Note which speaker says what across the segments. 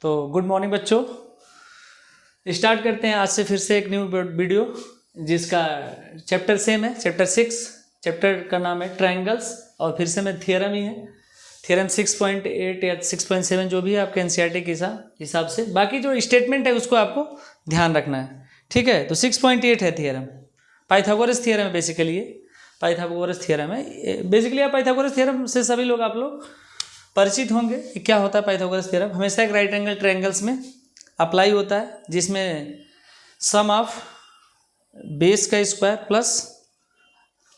Speaker 1: तो good morning बच्चों। Start करते हैं आज से फिर से एक न्यू वीडियो जिसका चैप्टर सेम है, चैप्टर 6। चैप्टर का नाम है ट्रायंगल्स और फिर से मैं थियरम ही है, थियरम 6.8 या 6.7 जो भी है आपके एनसीईआरटी के हिसाब से। बाकी जो स्टेटमेंट है उसको आपको ध्यान रखना है, ठीक है। तो 6.8 है थियरम, पाइथागोरस थियरम है बेसिकली, ये पाइथागोरस थियरम है बेसिकली। आप पाइथागोरस थियरम से सभी लोग आप लोग परिचित होंगे कि क्या होता है पाइथागोरस थ्योरम। हमेशा एक राइट एंगल ट्रायंगल्स में अप्लाई होता है, जिसमें सम ऑफ बेस का स्क्वायर प्लस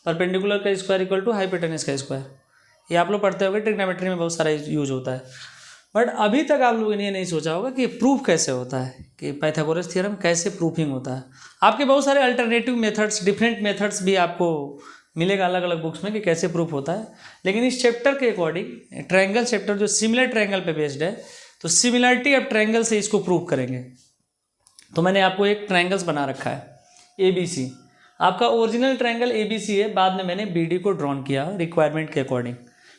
Speaker 1: परपेंडिकुलर का स्क्वायर इक्वल टू हाइपोटेनस का स्क्वायर। ये आप लोग पढ़ते होंगे, ट्रिग्नोमेट्री में बहुत सारा यूज होता है। बट अभी तक आप लोगों ने ये नहीं सोचा होगा कि प्रूफ कैसे होता है, कि पाइथागोरस थ्योरम कैसे प्रूफिंग होता है। आपके बहुत सारे अल्टरनेटिव मेथड्स, डिफरेंट मेथड्स भी आपको मिलेगा अलग अलग बुक्स में कि कैसे प्रूफ होता है। लेकिन इस चैप्टर के अकॉर्डिंग ट्रायंगल चैप्टर जो सिमिलर ट्रायंगल पे बेस्ड है, तो सिमिलरिटी ऑफ ट्रायंगल से इसको प्रूव करेंगे। तो मैंने आपको एक ट्रायंगल्स बना रखा है ABC। आपका ओरिजिनल ट्रायंगल ABC है, बाद में मैंने BD को ड्रॉन किया रिक्वायरमेंट के अकॉर्डिंग।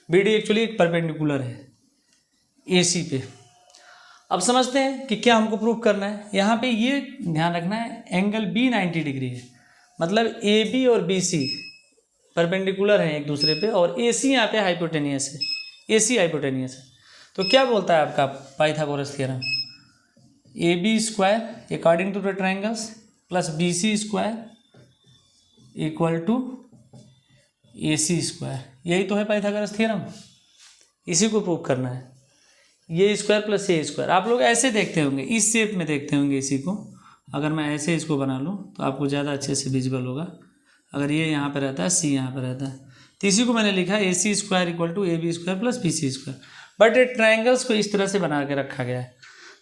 Speaker 1: BD एक्चुअली एक परपेंडिकुलर है AC पे। अब समझते हैं कि क्या हमको प्रूव करना है। यहाँ पे ये ध्यान रखना है, एंगल B 90 डिग्री है, मतलब AB और BC परपेंडिकुलर हैं एक दूसरे पे, और AC यहाँ पे हाइपोटेनियस है, AC हाइपोटेनियस है। तो क्या बोलता है आपका Pythagoras theorem, AB square according to the triangles plus BC square equal to AC square. यही तो है पाइथागोरस थ्योरम, इसी को प्रूव करना है। ये स्क्वायर प्लस ये स्क्वायर आप लोग ऐसे देखते होंगे, इस शेप में देखते होंगे इसी को। अगर मैं ऐसे इसको बना लूँ तो आपको ज़्यादा अच्छे से विजिबल होगा। अगर ये यहाँ पे रहता है, C यहाँ पे रहता है, तो इसी को मैंने लिखा है AC square equal to AB square plus BC square. But ये ट्रायंगल्स को इस तरह से बना के रखा गया है,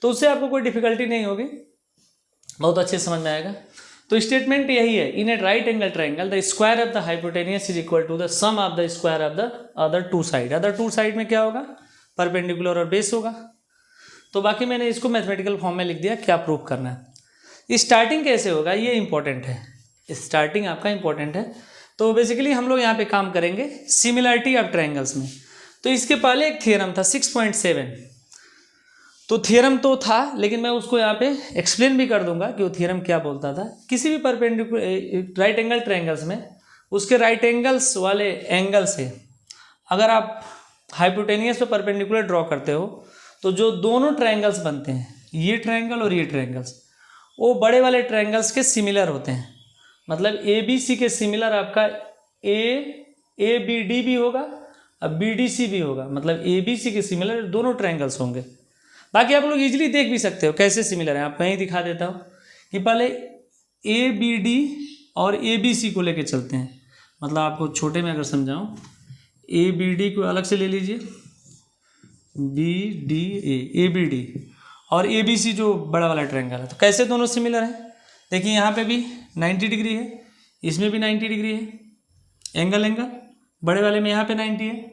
Speaker 1: तो उससे आपको कोई डिफिकल्टी नहीं होगी, बहुत अच्छे समझ में आएगा। तो स्टेटमेंट यही है, in a right angle triangle the square of the hypotenuse is equal to the sum of the square of the other two side. Other two side में क्या होगा, परपेंडिकुलर और बेस होगा। तो बाकी मैंने इसको मैथमेटिकल फॉर्म में लिख दिया, क्या प्रूफ करना है। स्टार्टिंग कैसे होगा ये इंपॉर्टेंट है, स्टार्टिंग आपका इंपॉर्टेंट है। तो बेसिकली हम लोग यहाँ पे काम करेंगे सिमिलरिटी ऑफ ट्रायंगल्स में। तो इसके पहले एक थियरम था 6.7। तो थियरम तो था, लेकिन मैं उसको यहाँ पे एक्सप्लेन भी कर दूंगा कि वो थियरम क्या बोलता था। किसी भी परपेंडिकुलर राइट एंगल ट्रायंगल्स में उसके राइट एंगल्स वाले एंगल से अगर आप हाइपोटेनियस पे परपेंडिकुलर ड्रॉ करते हो, तो जो दोनों ट्रायंगल्स बनते हैं, ये ट्रायंगल और ये ट्रायंगल्स, वो बड़े वाले ट्रायंगल्स के सिमिलर होते हैं। मतलब ABC के सिमिलर आपका ABD भी होगा और BDC भी होगा, मतलब ABC के सिमिलर दोनों ट्रायंगल्स होंगे। बाकी आप लोग इजीली देख भी सकते हो कैसे सिमिलर हैं। आप मैं ही दिखा देता हूँ कि पहले ABD और ABC को लेके चलते हैं। मतलब आपको छोटे में अगर समझाऊँ, ABD को अलग से ले लीजिए, BDA ABD और ABC जो बड़ा वाला ट्रायंगल है, तो कैसे दोनों सिमिलर हैं। देखिए यहाँ पे भी 90 डिग्री है, इसमें भी 90 डिग्री है, एंगल बड़े वाले में यहाँ पे 90 है,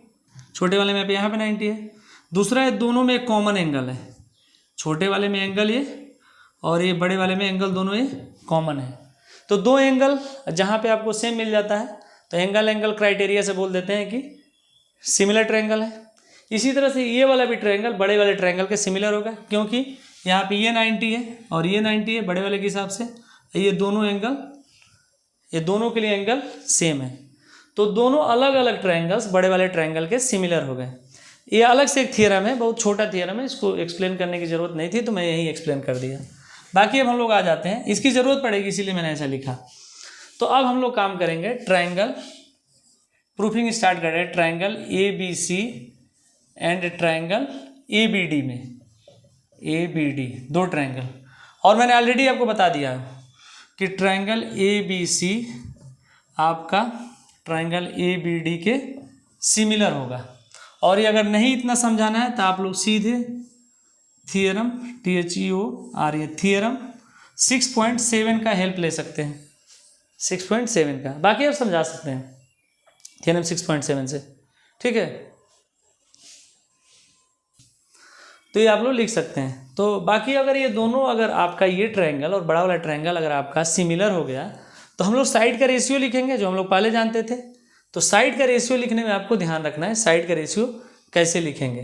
Speaker 1: छोटे वाले में यहाँ पे 90 है। दूसरा है, दोनों में एक कॉमन एंगल है, छोटे वाले में एंगल ये और ये बड़े वाले में एंगल, दोनों ये कॉमन है। तो दो एंगल जहाँ पे आपको सेम मिल जाता है, तो एंगल क्राइटेरिया से बोल देते हैं कि सिमिलर ट्रायंगल है। इसी तरह से ये वाला भी ट्रायंगल बड़े वाले ट्रायंगल के सिमिलर होगा, क्योंकि यहाँ पे ये 90 है और ये 90 है बड़े वाले के हिसाब से। ये दोनों एंगल, ये दोनों के लिए एंगल सेम है, तो दोनों अलग अलग ट्रायंगल्स बड़े वाले ट्रायंगल के सिमिलर हो गए। ये अलग से एक थियरम है, बहुत छोटा थियरम है, इसको एक्सप्लेन करने की ज़रूरत नहीं थी, तो मैं यही एक्सप्लेन कर दिया। बाकी अब हम लोग आ जाते हैं, इसकी ज़रूरत पड़ेगी इसीलिए मैंने ऐसा लिखा। तो अब हम लोग काम करेंगे ट्रायंगल प्रूफिंग स्टार्ट कर रहे हैं, triangle ABC and triangle ABD में। ABD दो ट्रायंगल, और मैंने ऑलरेडी आपको बता दिया कि ट्रायंगल ABC आपका ट्रायंगल ABD के सिमिलर होगा। और ये अगर नहीं इतना समझाना है तो आप लोग सीधे थियरम THEOR थियरम 6.7 का हेल्प ले सकते हैं, 6.7 का। बाकी आप समझा सकते हैं थियरम 6.7 से, ठीक है। तो ये आप लोग लिख सकते हैं। तो बाकी अगर ये दोनों, अगर आपका ये ट्रायंगल और बड़ा वाला ट्रायंगल अगर आपका सिमिलर हो गया, तो हम लोग साइड का रेशियो लिखेंगे, जो हम लोग पहले जानते थे। तो साइड का रेशियो लिखने में आपको ध्यान रखना है, साइड का रेशियो कैसे लिखेंगे।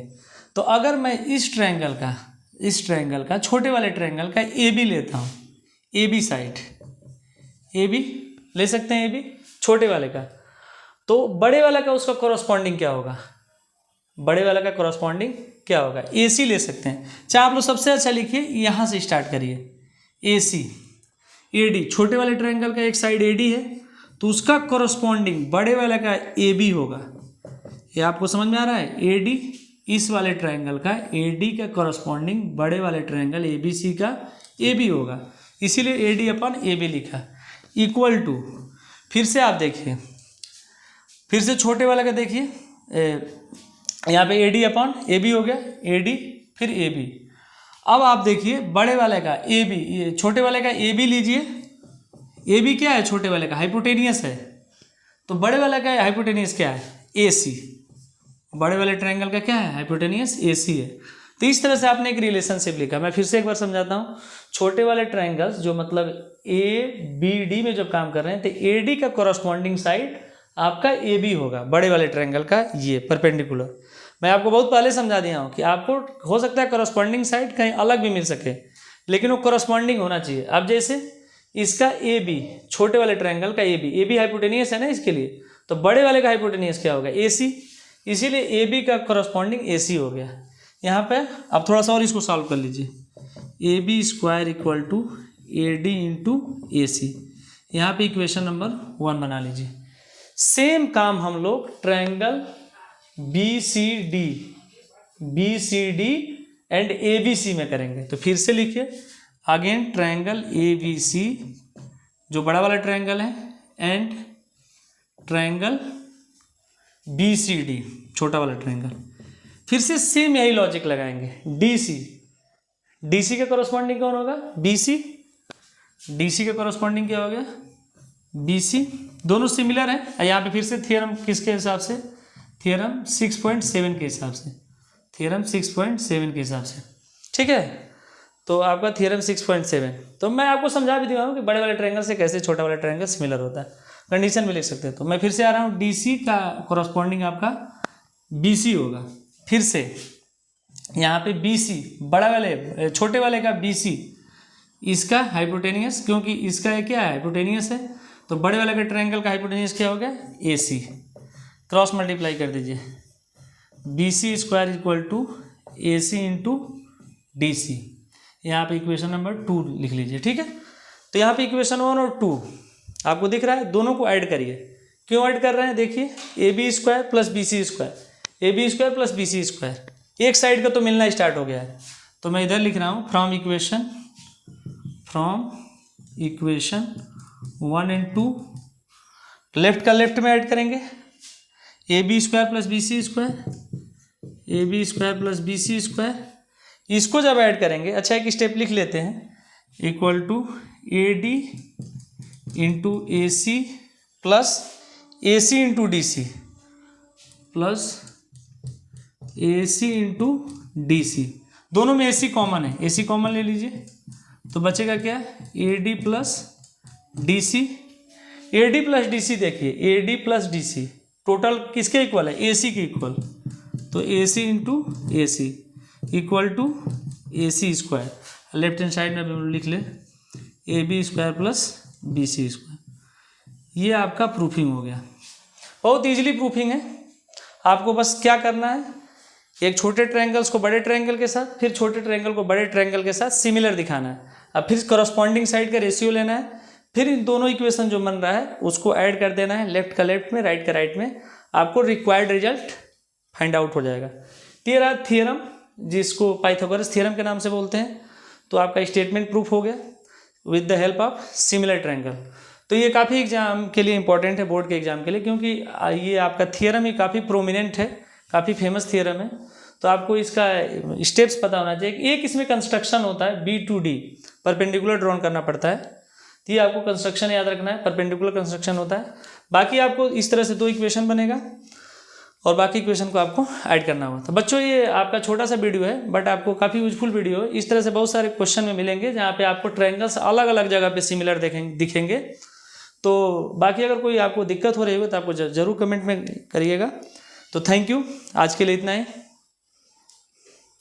Speaker 1: तो अगर मैं इस ट्रायंगल का इस ट्रायंगल का, छोटे वाले ट्रायंगल का ए बी लेता हूँ, A B side, A B ले सकते हैं, ए बी छोटे वाले का, तो बड़े वाला का उसका कॉरस्पॉन्डिंग क्या होगा, बड़े वाला का कॉरस्पॉन्डिंग क्या होगा, ए सी ले सकते हैं। चाहे आप लोग सबसे अच्छा लिखिए, यहाँ से स्टार्ट करिए, ए सी, ए डी, छोटे वाले ट्रायंगल का एक साइड ए डी है, तो उसका कॉरस्पॉन्डिंग बड़े वाले का ए बी होगा। ये आपको समझ में आ रहा है, ए डी, इस वाले ट्रायंगल का ए डी का कॉरस्पॉन्डिंग बड़े वाले ट्रायंगल ए बी सी का ए बी होगा, इसीलिए A D upon A B लिखा, इक्वल टू, फिर से आप देखिए, फिर से छोटे वाले का देखिए, यहाँ पे A D upon A B हो गया, ए डी फिर ए बी। अब आप देखिए बड़े वाले का ए बी, ये छोटे वाले का ए बी लीजिए, ए बी क्या है, छोटे वाले का हाइपोटेनियस है, तो बड़े वाले का हाइपोटेनियस क्या है, ए सी, बड़े वाले ट्रायंगल का क्या है, हाइपोटेनियस ए सी है। तो इस तरह से आपने एक रिलेशनशिप लिखा। मैं फिर से एक बार समझाता हूँ, छोटे वाले ट्रायंगल्स जो मतलब ए बी डी में जब काम कर रहे हैं, तो ए डी का कॉरस्पॉन्डिंग साइड आपका ए बी होगा, बड़े वाले ट्रायंगल का ये परपेंडिकुलर। मैं आपको बहुत पहले समझा दिया हूँ कि आपको हो सकता है कॉरस्पॉन्डिंग साइड कहीं अलग भी मिल सके, लेकिन वो कॉरस्पॉन्डिंग होना चाहिए। अब जैसे इसका ए बी, छोटे वाले ट्रायंगल का ए बी हाइपोटेनियस है ना इसके लिए, तो बड़े वाले का हाइपोटेनियस क्या होगा, ए सी, इसीलिए ए बी का कॉरस्पॉन्डिंग ए सी हो गया। यहाँ पे अब थोड़ा सा और इसको सॉल्व कर लीजिए, A B square equal to A D into A C, यहाँ पे इक्वेशन नंबर 1 बना लीजिए। सेम काम हम लोग triangle B C D and A B C में करेंगे। तो फिर से लिखिए again, triangle A B C जो बड़ा वाला ट्रायंगल है, and triangle B C D छोटा वाला ट्रायंगल। फिर से सेम यही लॉजिक लगाएंगे, डी सी का कॉरस्पॉन्डिंग कौन होगा, बी सी, डी सी का कॉरस्पॉन्डिंग क्या हो गया, बी सी, दोनों सिमिलर हैं। यहाँ पे फिर से थ्योरम किसके हिसाब से, थ्योरम 6.7 के हिसाब से, थ्योरम 6.7 के हिसाब से, ठीक है। तो आपका थ्योरम 6.7, तो मैं आपको समझा भी दिया हूँ कि बड़े वाले ट्रायंगल से कैसे छोटा वाला ट्रायंगल सिमिलर होता है, कंडीशन भी लिख सकते हैं। तो मैं फिर से आ रहा हूँ, डी सी का कॉरस्पॉन्डिंग आपका बी सी होगा। फिर से यहाँ पे बी सी, बड़ा वाले छोटे वाले का बी सी, इसका हाइपोटेनियस, क्योंकि इसका क्या है, हाइपोटेनियस है, तो बड़े वाले का ट्रायंगल का हाइपोटेनियस क्या हो गया, ए सी, क्रॉस मल्टीप्लाई कर दीजिए, B C square equal to A C into D C, यहाँ पे इक्वेशन नंबर 2 लिख लीजिए, ठीक है। तो यहाँ पे इक्वेशन 1 और 2 आपको दिख रहा है, दोनों को ऐड करिए। क्यों ऐड कर रहे हैं, देखिए A B square plus B C square, A B square plus B C square, एक साइड का तो मिलना स्टार्ट हो गया है। तो मैं इधर लिख रहा हूँ फ्रॉम इक्वेशन 1 एंड 2, लेफ्ट का लेफ्ट में ऐड करेंगे, A B square plus B C square, A B square plus B C square, इसको जब ऐड करेंगे, अच्छा एक स्टेप लिख लेते हैं, equal to A D into A C plus A C into D C plus A C into D C, दोनों में ए सी कॉमन है, ए सी कॉमन ले लीजिए, तो बचेगा क्या, A D plus D C, A D plus D C, देखिए A D plus D C total किसके इक्वल है, ए सी के इक्वल, तो A C into A C equal to A C square, left hand side में लिख ले A B square plus B C square. ये आपका प्रूफिंग हो गया, बहुत ईजिली प्रूफिंग है। आपको बस क्या करना है, एक छोटे ट्रायंगल्स को बड़े ट्रायंगल के साथ, फिर छोटे ट्रायंगल को बड़े ट्रायंगल के साथ सिमिलर दिखाना है, अब फिर कॉरस्पॉन्डिंग साइड का रेशियो लेना है, फिर इन दोनों इक्वेशन जो बन रहा है उसको ऐड कर देना है, लेफ्ट का लेफ्ट में, राइट का राइट में, आपको रिक्वायर्ड रिजल्ट फाइंड आउट हो जाएगा। तेरा थ्योरम, जिसको पाइथागोरस थ्योरम के नाम से बोलते हैं, तो आपका स्टेटमेंट प्रूफ हो गया with the help of similar triangle. तो ये काफ़ी एग्जाम के लिए इंपॉर्टेंट है, बोर्ड के एग्जाम के लिए, क्योंकि ये आपका थ्योरम ही काफ़ी प्रोमिनेंट है, काफ़ी फेमस थ्योरम है, तो आपको इसका स्टेप्स पता होना चाहिए। एक इसमें कंस्ट्रक्शन होता है B to D, perpendicular drawn करना पड़ता है, तो ये आपको कंस्ट्रक्शन याद रखना है, परपेंडिकुलर कंस्ट्रक्शन होता है। बाकी आपको इस तरह से 2 इक्वेशन बनेगा और बाकी इक्वेशन को आपको ऐड करना होगा। तो बच्चों ये आपका छोटा सा वीडियो है, बट आपको काफ़ी यूजफुल वीडियो है। इस तरह से बहुत सारे क्वेश्चन में मिलेंगे जहाँ पे आपको ट्रायंगल्स अलग अलग जगह पे सिमिलर दिखेंगे। तो बाकी अगर कोई आपको दिक्कत हो रही हो तो आपको ज़रूर कमेंट में करिएगा। तो थैंक यू, आज के लिए इतना ही।